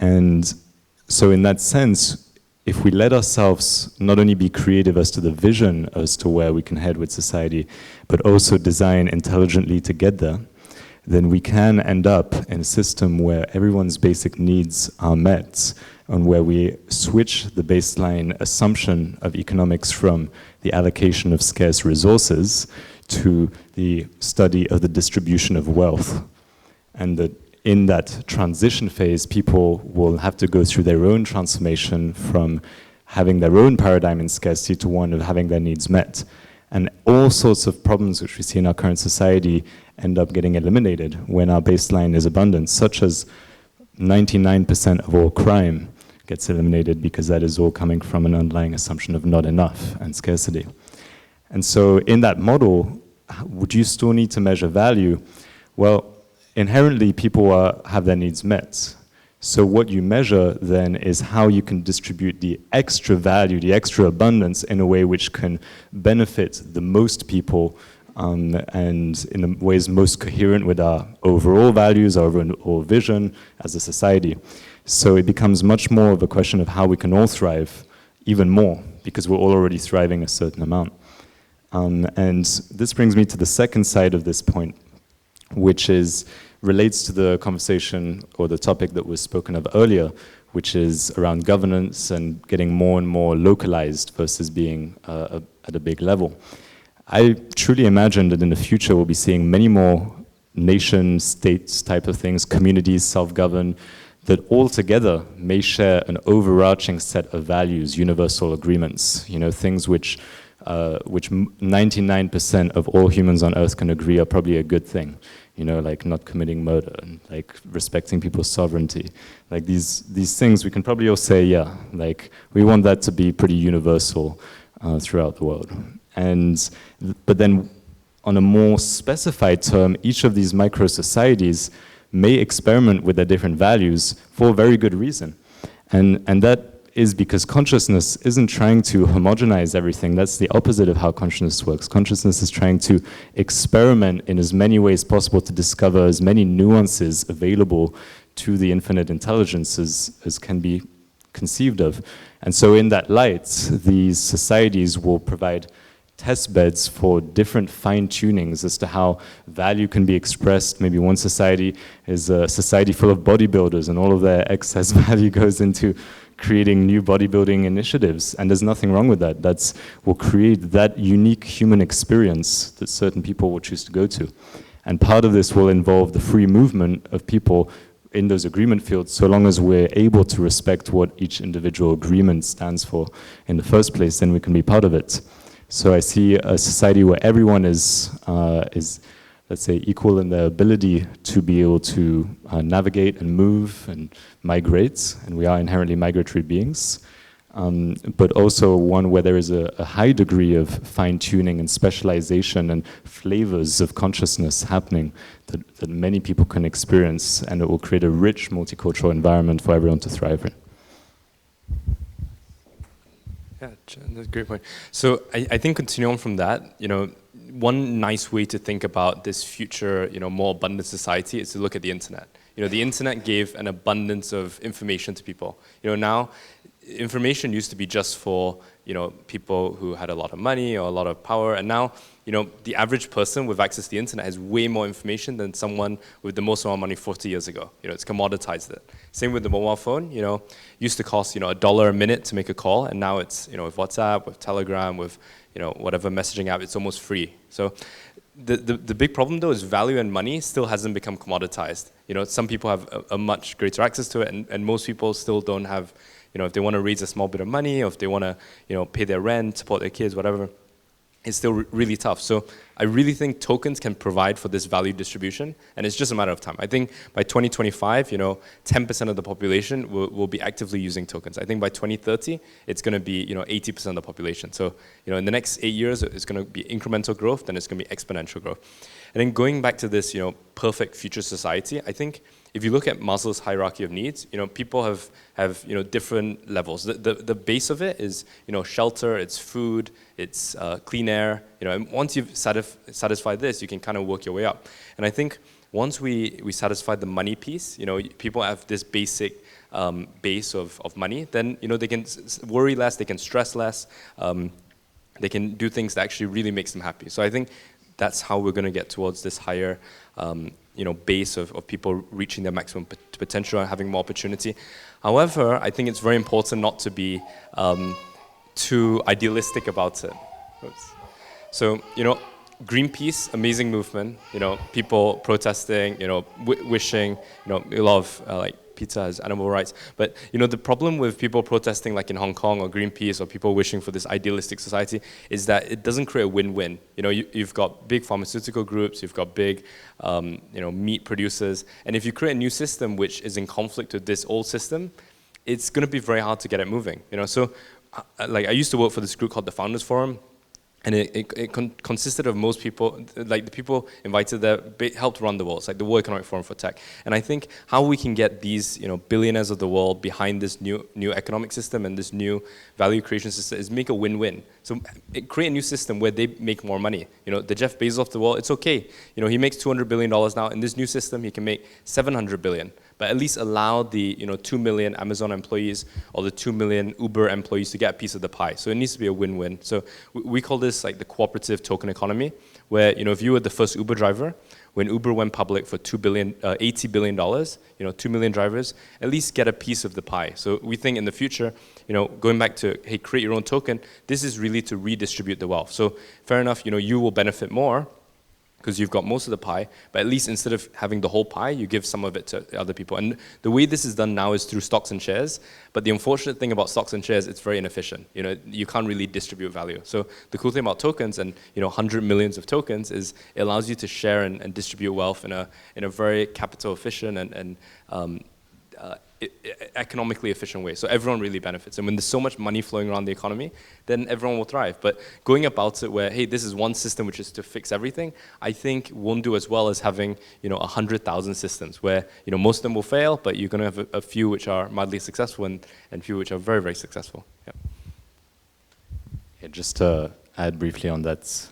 And so in that sense, if we let ourselves not only be creative as to the vision as to where we can head with society, but also design intelligently to get there, then we can end up in a system where everyone's basic needs are met, and where we switch the baseline assumption of economics from the allocation of scarce resources to the study of the distribution of wealth. And that in that transition phase, people will have to go through their own transformation from having their own paradigm in scarcity to one of having their needs met. And all sorts of problems which we see in our current society end up getting eliminated when our baseline is abundance, such as 99% of all crime gets eliminated because that is all coming from an underlying assumption of not enough and scarcity. And so in that model, would you still need to measure value? Well, inherently, people have their needs met. So what you measure then is how you can distribute the extra value, the extra abundance in a way which can benefit the most people and in the ways most coherent with our overall values, our overall vision as a society. So it becomes much more of a question of how we can all thrive even more, because we're all already thriving a certain amount. And this brings me to the second side of this point, which relates to the conversation or the topic that was spoken of earlier, which is around governance and getting more and more localized versus being at a big level. I truly imagine that in the future we'll be seeing many more nation states type of things, communities self-govern, that all together may share an overarching set of values, universal agreements, things which 99% of all humans on Earth can agree are probably a good thing. Like not committing murder, and like respecting people's sovereignty. Like these things we can probably all say, yeah, like we want that to be pretty universal throughout the world. But then on a more specified term, each of these micro-societies may experiment with their different values for a very good reason. And that is because consciousness isn't trying to homogenize everything. That's the opposite of how consciousness works. Consciousness is trying to experiment in as many ways possible to discover as many nuances available to the infinite intelligence as can be conceived of. And so in that light, these societies will provide test beds for different fine-tunings as to how value can be expressed. Maybe one society is a society full of bodybuilders and all of their excess value goes into creating new bodybuilding initiatives, and there's nothing wrong with that. Will create that unique human experience that certain people will choose to go to. And part of this will involve the free movement of people in those agreement fields, so long as we're able to respect what each individual agreement stands for in the first place, then we can be part of it. So I see a society where everyone is let's say, equal in their ability to be able to navigate and move and migrate, and we are inherently migratory beings. but also one where there is a high degree of fine-tuning and specialization and flavors of consciousness happening that many people can experience, and it will create a rich multicultural environment for everyone to thrive in. Yeah, that's a great point. So I think continuing on from that, one nice way to think about this future, more abundant society is to look at the internet. The internet gave an abundance of information to people. Now, information used to be just for, people who had a lot of money or a lot of power, and now, the average person with access to the internet has way more information than someone with the most amount of money 40 years ago. It's commoditized it. Same with the mobile phone, used to cost, $1 a minute to make a call, and now it's, with WhatsApp, with Telegram, with, whatever messaging app, it's almost free. So the big problem though is value and money still hasn't become commoditized. Some people have a much greater access to it, and most people still don't have, if they want to raise a small bit of money, or if they want to, pay their rent, support their kids, whatever, it's still really tough. So I really think tokens can provide for this value distribution, and it's just a matter of time. I think by 2025, 10% of the population will be actively using tokens. I think by 2030, it's going to be, 80% of the population. So, in the next 8 years, it's going to be incremental growth, then it's going to be exponential growth. And then going back to this, perfect future society, I think if you look at Maslow's hierarchy of needs, people have different levels. The base of it is, shelter, it's food, it's clean air, and once you've satisfied this, you can kind of work your way up. And I think once we satisfy the money piece, people have this basic base of money, then, they can worry less, they can stress less, they can do things that actually really makes them happy. So I think that's how we're going to get towards this higher base of people reaching their maximum potential and having more opportunity. However, I think it's very important not to be too idealistic about it. Oops. So, Greenpeace, amazing movement, people protesting, wishing, a lot of pizza has animal rights. But, the problem with people protesting like in Hong Kong or Greenpeace or people wishing for this idealistic society is that it doesn't create a win-win. You've got big pharmaceutical groups, you've got big, meat producers. And if you create a new system which is in conflict with this old system, it's going to be very hard to get it moving. So, I used to work for this group called the Founders Forum. And it consisted of most people, like the people invited there helped run the world. It's like the World Economic Forum for Tech. And I think how we can get these billionaires of the world behind this new economic system and this new value creation system is make a win-win. So create a new system where they make more money. The Jeff Bezos of the world, it's okay. He makes $200 billion now. In this new system, he can make $700 billion. But at least allow the 2 million Amazon employees or the 2 million Uber employees to get a piece of the pie. So it needs to be a win-win. So we call this like the cooperative token economy, where if you were the first Uber driver, when Uber went public for $80 billion, 2 million drivers, at least get a piece of the pie. So we think in the future, going back to, hey, create your own token, this is really to redistribute the wealth. So fair enough, you will benefit more, because you've got most of the pie, but at least instead of having the whole pie, you give some of it to other people. And the way this is done now is through stocks and shares, but the unfortunate thing about stocks and shares, it's very inefficient. You can't really distribute value. So the cool thing about tokens and 100 millions of tokens is it allows you to share and distribute wealth in a very capital efficient and economically efficient way. So everyone really benefits. And when there's so much money flowing around the economy, then everyone will thrive. But going about it where, hey, this is one system which is to fix everything, I think won't do as well as having 100,000 systems where most of them will fail, but you're going to have a few which are mildly successful and few which are very, very successful. Yeah, just to add briefly on that,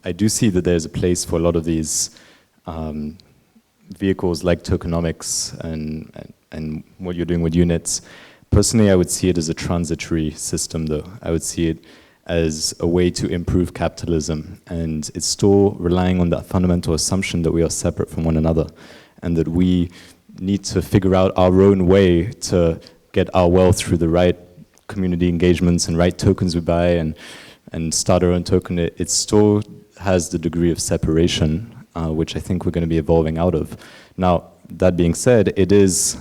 I do see that there's a place for a lot of these vehicles like tokenomics and what you're doing with units. Personally, I would see it as a transitory system, though. I would see it as a way to improve capitalism, and it's still relying on that fundamental assumption that we are separate from one another, and that we need to figure out our own way to get our wealth through the right community engagements and right tokens we buy and start our own token. It still has the degree of separation, which I think we're going to be evolving out of. Now, that being said, it is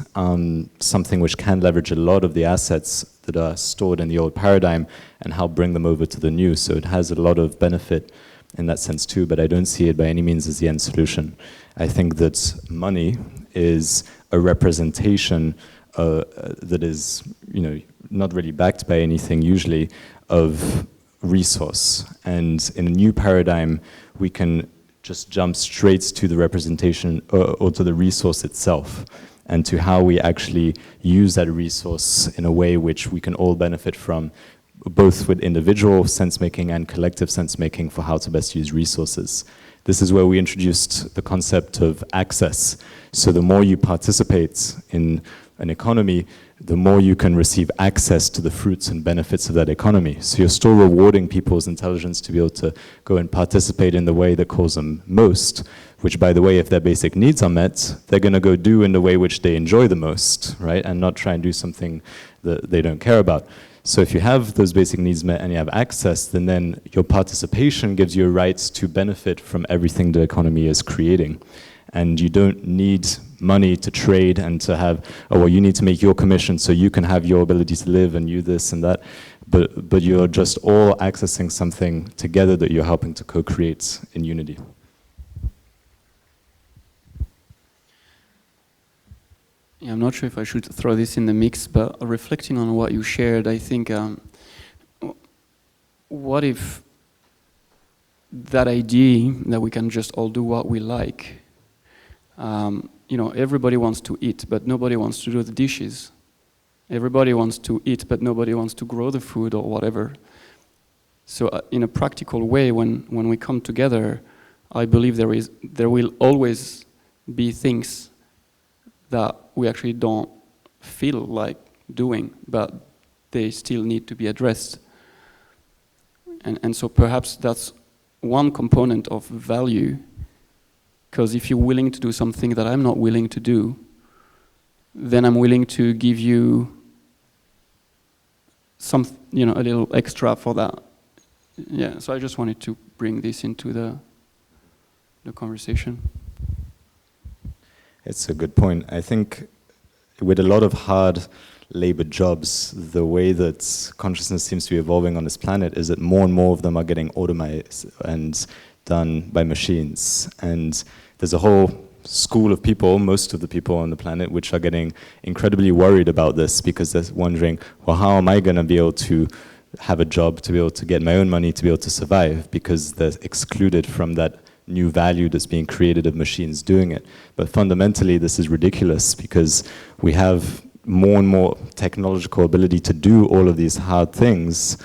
something which can leverage a lot of the assets that are stored in the old paradigm and help bring them over to the new. So it has a lot of benefit in that sense too, but I don't see it by any means as the end solution. I think that money is a representation that is, not really backed by anything usually, of resource. And in a new paradigm, we can just jump straight to the representation or to the resource itself, and to how we actually use that resource in a way which we can all benefit from, both with individual sense-making and collective sense-making for how to best use resources. This is where we introduced the concept of access. So the more you participate in an economy, the more you can receive access to the fruits and benefits of that economy. So you're still rewarding people's intelligence to be able to go and participate in the way that calls them most, which, by the way, if their basic needs are met, they're going to go do in the way which they enjoy the most, right? And not try and do something that they don't care about. So if you have those basic needs met and you have access, then your participation gives you a right to benefit from everything the economy is creating. And you don't need money to trade and to have, oh, well, you need to make your commission so you can have your ability to live and you this and that. But you're just all accessing something together that you're helping to co-create in unity. Yeah, I'm not sure if I should throw this in the mix, but reflecting on what you shared, I think, what if that idea that we can just all do what we like, everybody wants to eat, but nobody wants to do the dishes. Everybody wants to eat, but nobody wants to grow the food or whatever. So in a practical way, when we come together, I believe there will always be things that we actually don't feel like doing, but they still need to be addressed. And so perhaps that's one component of value, because if you're willing to do something that I'm not willing to do, then I'm willing to give you some, a little extra for that. Yeah, so I just wanted to bring this into the conversation. It's a good point. I think with a lot of hard labor jobs, the way that consciousness seems to be evolving on this planet is that more and more of them are getting automated and done by machines. And there's a whole school of people, most of the people on the planet, which are getting incredibly worried about this because they're wondering, well, how am I going to be able to have a job, to be able to get my own money, to be able to survive, because they're excluded from that new value that's being created of machines doing it. But fundamentally, this is ridiculous because we have more and more technological ability to do all of these hard things.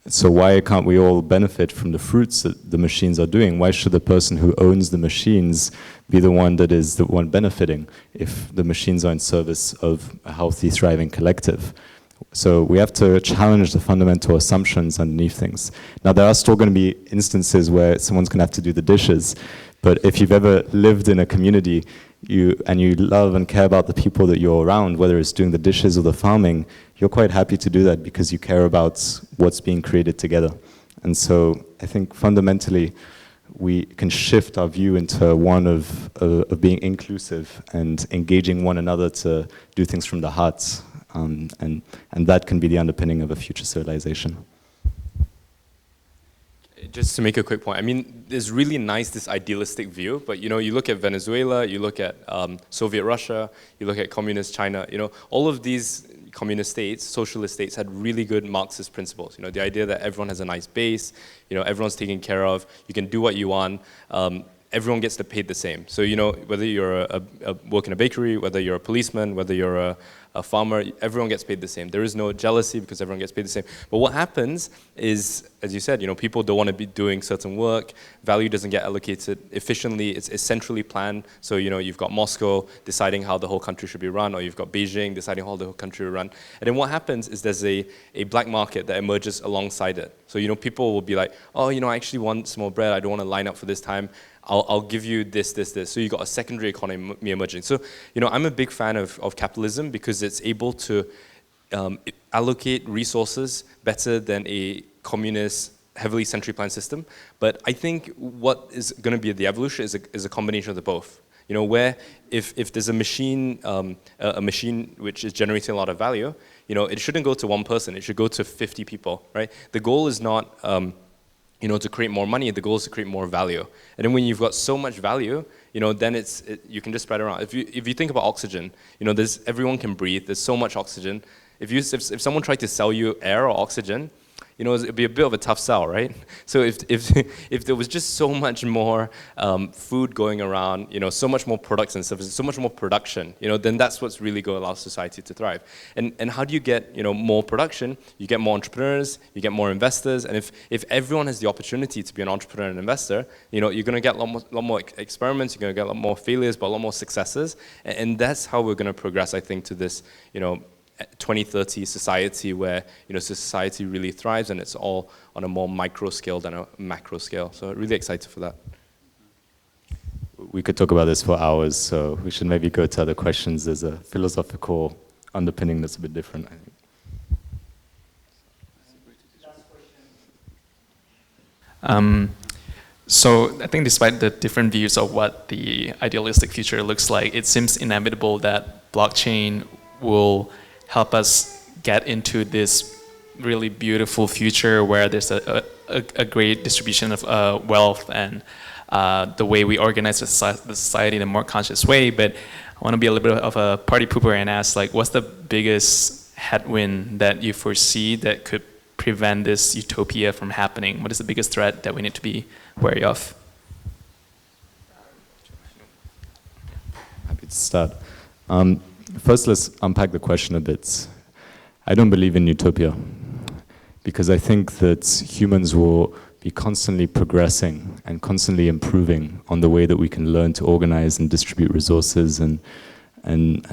So why can't we all benefit from the fruits that the machines are doing? Why should the person who owns the machines be the one that is the one benefiting if the machines are in service of a healthy, thriving collective? So we have to challenge the fundamental assumptions underneath things. Now, there are still going to be instances where someone's going to have to do the dishes, but if you've ever lived in a community you love and care about the people that you're around, whether it's doing the dishes or the farming, you're quite happy to do that because you care about what's being created together. And so I think fundamentally we can shift our view into one of being inclusive and engaging one another to do things from the heart. And that can be the underpinning of a future civilization. Just to make a quick point, I mean, it's really nice, this idealistic view, but you look at Venezuela, you look at Soviet Russia, you look at communist China, all of these communist states, socialist states, had really good Marxist principles. The idea that everyone has a nice base, everyone's taken care of, you can do what you want, everyone gets paid the same. So, whether you're work in a bakery, whether you're a policeman, whether you're a farmer, everyone gets paid the same. There is no jealousy because everyone gets paid the same. But what happens is, as you said, people don't want to be doing certain work, value doesn't get allocated efficiently, it's centrally planned. So, you've got Moscow deciding how the whole country should be run, or you've got Beijing deciding how the whole country will run. And then what happens is there's a black market that emerges alongside it. So, people will be like, oh, I actually want some more bread, I don't want to line up for this time. I'll give you this. So you got a secondary economy emerging. So, I'm a big fan of capitalism because it's able to allocate resources better than a communist, heavily centrally planned system. But I think what is going to be the evolution is a combination of the both. Where if there's a machine which is generating a lot of value, it shouldn't go to one person. It should go to 50 people, right? The goal is not to create more money. The goal is to create more value. And then when you've got so much value, then you can just spread around. If you think about oxygen, everyone can breathe. There's so much oxygen. If someone tried to sell you air or oxygen, it'd be a bit of a tough sell, right? So if there was just so much more food going around, so much more products and services, so much more production, then that's what's really going to allow society to thrive. And how do you get more production? You get more entrepreneurs, you get more investors, and if everyone has the opportunity to be an entrepreneur and investor, you're going to get a lot more experiments, you're going to get a lot more failures, but a lot more successes, and that's how we're going to progress, I think, to this 2030 society where society really thrives, and it's all on a more micro scale than a macro scale. So really excited for that. We could talk about this for hours, so we should maybe go to other questions. There's a philosophical underpinning that's a bit different, I think. So I think despite the different views of what the idealistic future looks like, it seems inevitable that blockchain will help us get into this really beautiful future where there's a great distribution of wealth and the way we organize the society in a more conscious way. But I want to be a little bit of a party pooper and ask, what's the biggest headwind that you foresee that could prevent this utopia from happening? What is the biggest threat that we need to be wary of? Happy to start. First, let's unpack the question a bit. I don't believe in utopia because I think that humans will be constantly progressing and constantly improving on the way that we can learn to organize and distribute resources and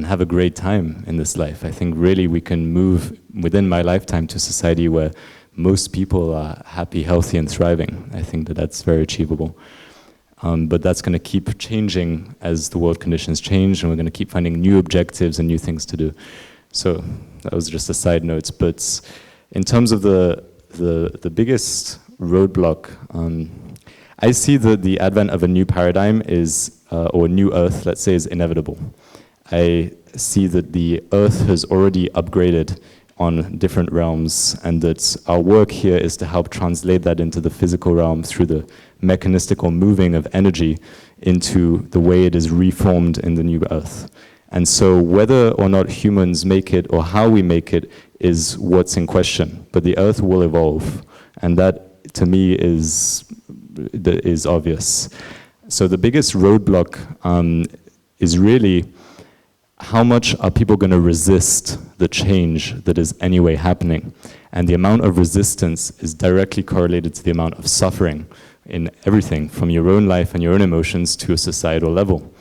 have a great time in this life. I think really we can move within my lifetime to a society where most people are happy, healthy, and thriving. I think that that's very achievable. But that's going to keep changing as the world conditions change, and we're going to keep finding new objectives and new things to do. So that was just a side note. But in terms of the biggest roadblock, I see that the advent of a new paradigm or new Earth, let's say, is inevitable. I see that the Earth has already upgraded on different realms, and that our work here is to help translate that into the physical realm through the mechanistical moving of energy into the way it is reformed in the new Earth. And so whether or not humans make it or how we make it is what's in question. But the Earth will evolve, and that to me is obvious. So the biggest roadblock is really how much are people going to resist the change that is anyway happening? And the amount of resistance is directly correlated to the amount of suffering in everything, from your own life and your own emotions to a societal level.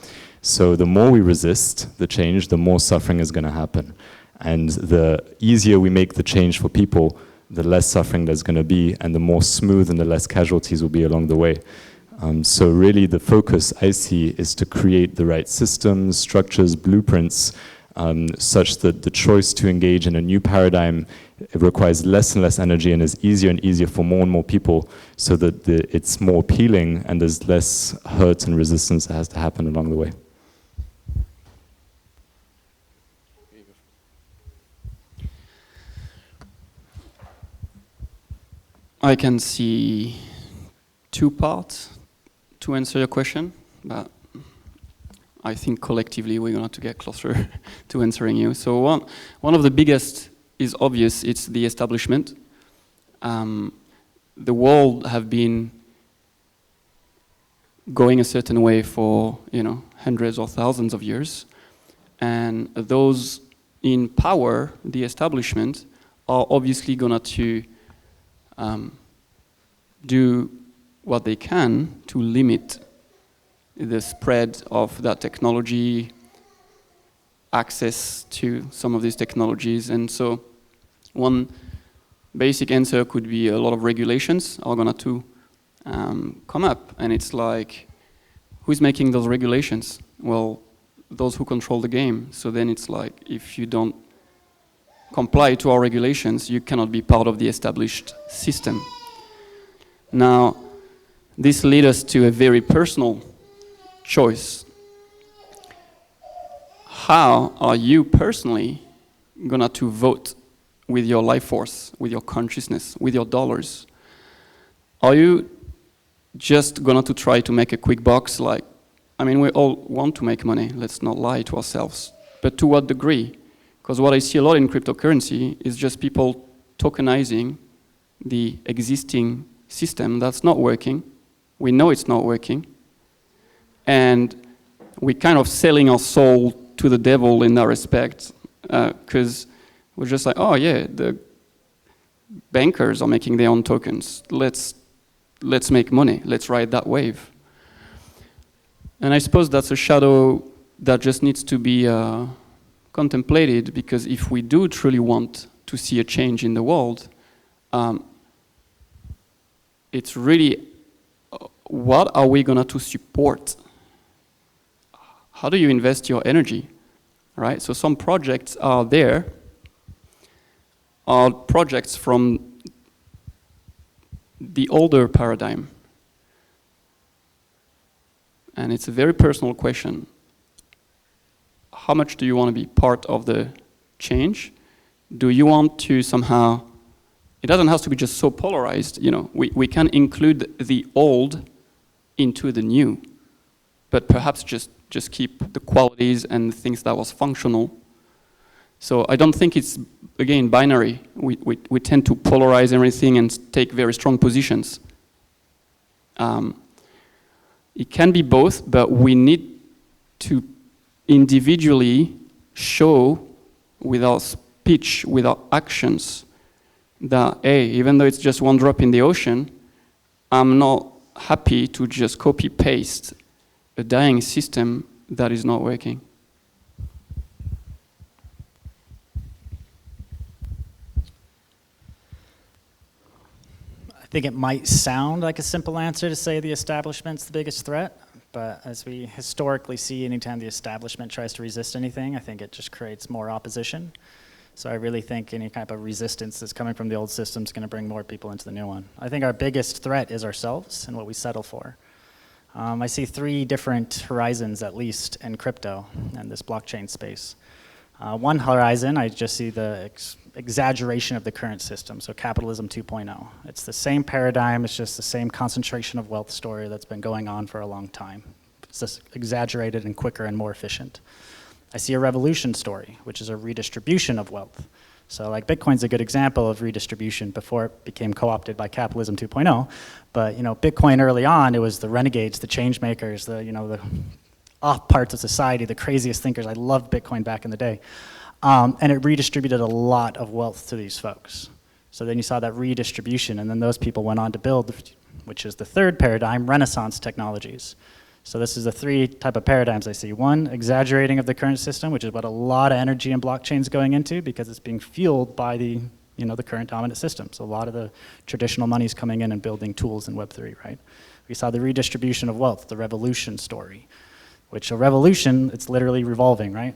So the more we resist the change, the more suffering is going to happen. And the easier we make the change for people, the less suffering there's going to be, and the more smooth and the less casualties will be along the way. So really the focus I see is to create the right systems, structures, blueprints, such that the choice to engage in a new paradigm, it requires less and less energy and is easier and easier for more and more people, so that it's more appealing and there's less hurt and resistance that has to happen along the way. I can see two parts to answer your question, but I think collectively we're going to get closer to answering you. So one of the biggest is obvious. It's the establishment. The world have been going a certain way for hundreds or thousands of years, and those in power, the establishment, are obviously going to do what they can to limit the spread of that technology, access to some of these technologies. And so one basic answer could be a lot of regulations are going to come up. And it's like, who's making those regulations? Well, those who control the game. So then it's like, if you don't comply to our regulations, you cannot be part of the established system. Now, this leads us to a very personal choice. How are you personally going to vote with your life force, with your consciousness, with your dollars? Are you just going to try to make a quick bucks? Like, I mean, we all want to make money. Let's not lie to ourselves. But to what degree? Because what I see a lot in cryptocurrency is just people tokenizing the existing system that's not working. We know it's not working. And we're kind of selling our soul to the devil in that respect. Because we're just like, oh yeah, the bankers are making their own tokens. Let's make money. Let's ride that wave. And I suppose that's a shadow that just needs to be contemplated, because if we do truly want to see a change in the world, it's really what are we going to support? How do you invest your energy, right? So some projects are there, are projects from the older paradigm. And it's a very personal question. How much do you want to be part of the change? Do you want to somehow, it doesn't have to be just so polarized, you know, we can include the old into the new, but perhaps just keep the qualities and the things that was functional. So I don't think it's, again, binary. We tend to polarize everything and take very strong positions. It can be both, but we need to individually show with our speech, with our actions, that, hey, even though it's just one drop in the ocean, I'm not happy to just copy-paste a dying system that is not working. I think it might sound like a simple answer to say the establishment's the biggest threat, but as we historically see, anytime the establishment tries to resist anything, I think it just creates more opposition. So I really think any type of resistance that's coming from the old system is going to bring more people into the new one. I think our biggest threat is ourselves and what we settle for. I see 3 different horizons, at least, in crypto and this blockchain space. One horizon, I just see the exaggeration of the current system, so capitalism 2.0. It's the same paradigm, it's just the same concentration of wealth story that's been going on for a long time. It's just exaggerated and quicker and more efficient. I see a revolution story, which is a redistribution of wealth. So like Bitcoin's a good example of redistribution before it became co-opted by capitalism 2.0. But you know, Bitcoin early on, it was the renegades, the change makers, the off parts of society, the craziest thinkers. I loved Bitcoin back in the day. And it redistributed a lot of wealth to these folks. So then you saw that redistribution, and then those people went on to build, which is the third paradigm, Renaissance technologies. So this is the 3 type of paradigms I see. 1, exaggerating of the current system, which is what a lot of energy in blockchain's going into because it's being fueled by the current dominant system. So a lot of the traditional money's coming in and building tools in Web3, right? We saw the redistribution of wealth, the revolution story, which a revolution, it's literally revolving, right?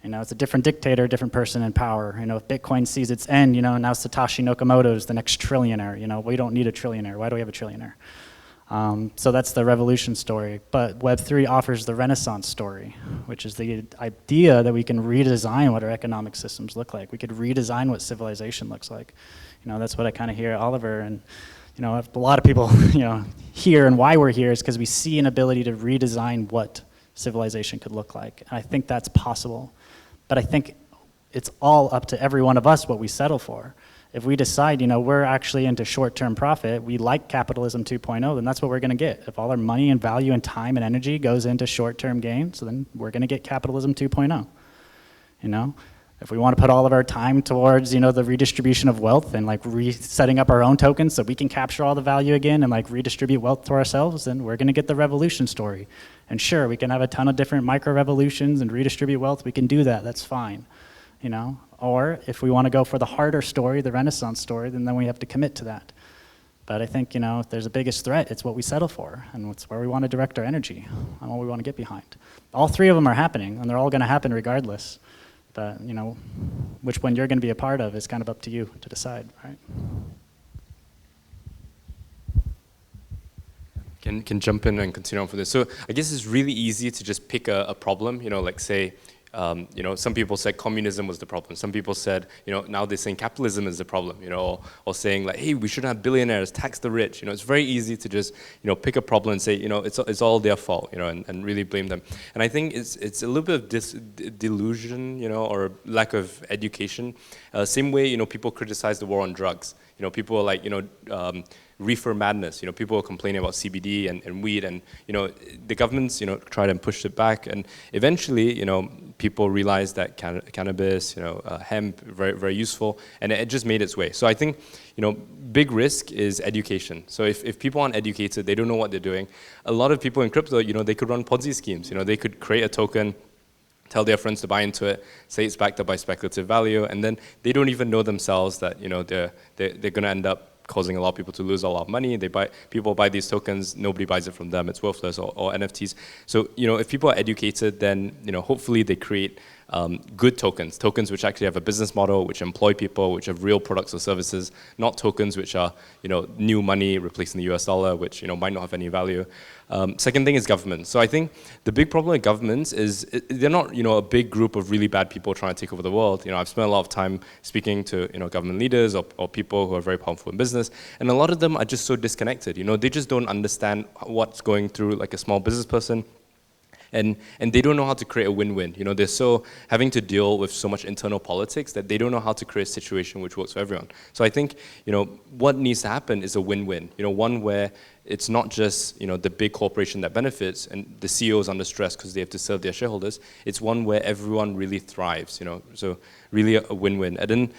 You know, it's a different dictator, different person in power. You know, if Bitcoin sees its end, you know, now Satoshi Nakamoto is the next trillionaire. You know, we don't need a trillionaire. Why do we have a trillionaire? So that's the revolution story. But Web3 offers the Renaissance story, which is the idea that we can redesign what our economic systems look like. We could redesign what civilization looks like. You know, that's what I kind of hear Oliver and, you know, a lot of people, you know, here and why we're here is because we see an ability to redesign what civilization could look like. And I think that's possible. But I think it's all up to every one of us what we settle for. If we decide, you know, we're actually into short-term profit, we like capitalism 2.0, then that's what we're going to get. If all our money and value and time and energy goes into short-term gain, so then we're going to get capitalism 2.0. You know, if we want to put all of our time towards, you know, the redistribution of wealth and like setting up our own tokens so we can capture all the value again and like redistribute wealth to ourselves, then we're going to get the revolution story. And sure, we can have a ton of different micro-revolutions and redistribute wealth. We can do that. That's fine. You know, or if we want to go for the harder story, the Renaissance story, then we have to commit to that. But I think, you know, if there's a biggest threat, it's what we settle for, and it's where we want to direct our energy, and what we want to get behind. All 3 of them are happening, and they're all going to happen regardless. But, you know, which one you're going to be a part of is kind of up to you to decide, right? Can jump in and continue on for this. So I guess it's really easy to just pick a problem, you know, like say, you know, some people said communism was the problem. Some people said, you know, now they're saying capitalism is the problem, you know, or saying like, hey, we shouldn't have billionaires, tax the rich. You know, it's very easy to just, you know, pick a problem and say, you know, it's all their fault, you know, and really blame them. And I think it's a little bit of delusion, you know, or lack of education. Same way, you know, people criticize the war on drugs. You know, people are like, you know, reefer madness. You know, people are complaining about CBD and weed, and you know, the governments, you know, tried and pushed it back, and eventually, you know, people realized that cannabis, you know, hemp, very useful, and it just made its way. So I think, you know, big risk is education. So if people aren't educated, they don't know what they're doing. A lot of people in crypto, you know, they could run Ponzi schemes. You know, they could create a token, tell their friends to buy into it, say it's backed up by speculative value, and then they don't even know themselves that, you know, they're going to end up causing a lot of people to lose a lot of money. People buy these tokens, nobody buys it from them, it's worthless, or NFTs. So, you know, if people are educated, then, you know, hopefully they create good tokens which actually have a business model, which employ people, which have real products or services, not tokens which are, you know, new money replacing the US dollar, which, you know, might not have any value. Second thing is government. So I think the big problem with governments is they're not, you know, a big group of really bad people trying to take over the world. You know, I've spent a lot of time speaking to, you know, government leaders or people who are very powerful in business, and a lot of them are just so disconnected. You know, they just don't understand what's going through like a small business person. And they don't know how to create a win-win. You know, they're so having to deal with so much internal politics that they don't know how to create a situation which works for everyone. So I think, you know, what needs to happen is a win-win. You know, one where it's not just, you know, the big corporation that benefits and the CEO is under stress because they have to serve their shareholders. It's one where everyone really thrives. You know, so really a win-win. And then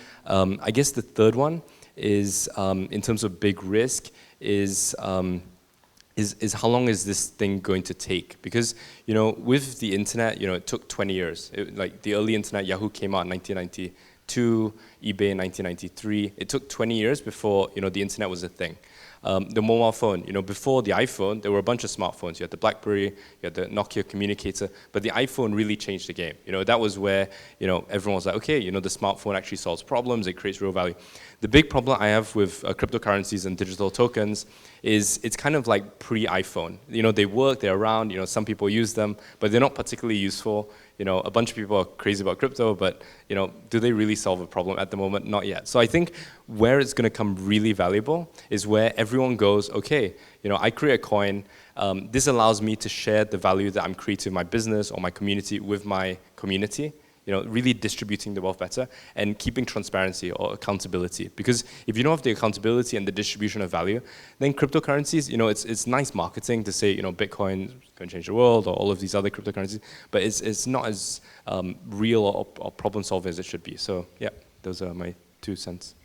I guess the third one is in terms of big risk is how long is this thing going to take? Because, you know, with the internet, you know, it took 20 years. Like the early internet, Yahoo came out in 1992, eBay in 1993. It took 20 years before, you know, the internet was a thing. The mobile phone, you know, before the iPhone, there were a bunch of smartphones. You had the BlackBerry, you had the Nokia communicator, but the iPhone really changed the game. You know, that was where, you know, everyone was like, okay, you know, the smartphone actually solves problems, it creates real value. The big problem I have with cryptocurrencies and digital tokens is it's kind of like pre-iPhone. You know, they work, they're around, you know, some people use them, but they're not particularly useful. You know, a bunch of people are crazy about crypto, but, you know, do they really solve a problem at the moment? Not yet. So I think where it's going to come really valuable is where everyone goes, okay, you know, I create a coin. This allows me to share the value that I'm creating in my business or my community with my community. You know, really distributing the wealth better and keeping transparency or accountability. Because if you don't have the accountability and the distribution of value, then cryptocurrencies, you know, it's nice marketing to say, you know, Bitcoin is going to change the world or all of these other cryptocurrencies, but it's not as real or problem solving as it should be. So yeah, those are my 2 cents.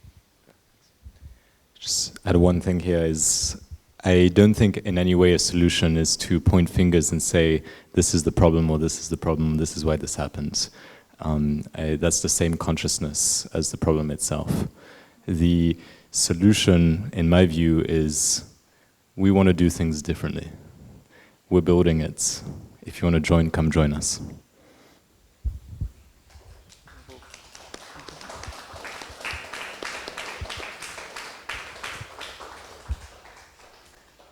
Just add one thing here is, I don't think in any way a solution is to point fingers and say, this is the problem or this is the problem, this is why this happens. That's the same consciousness as the problem itself. The solution, in my view, is we want to do things differently. We're building it. If you want to join, come join us.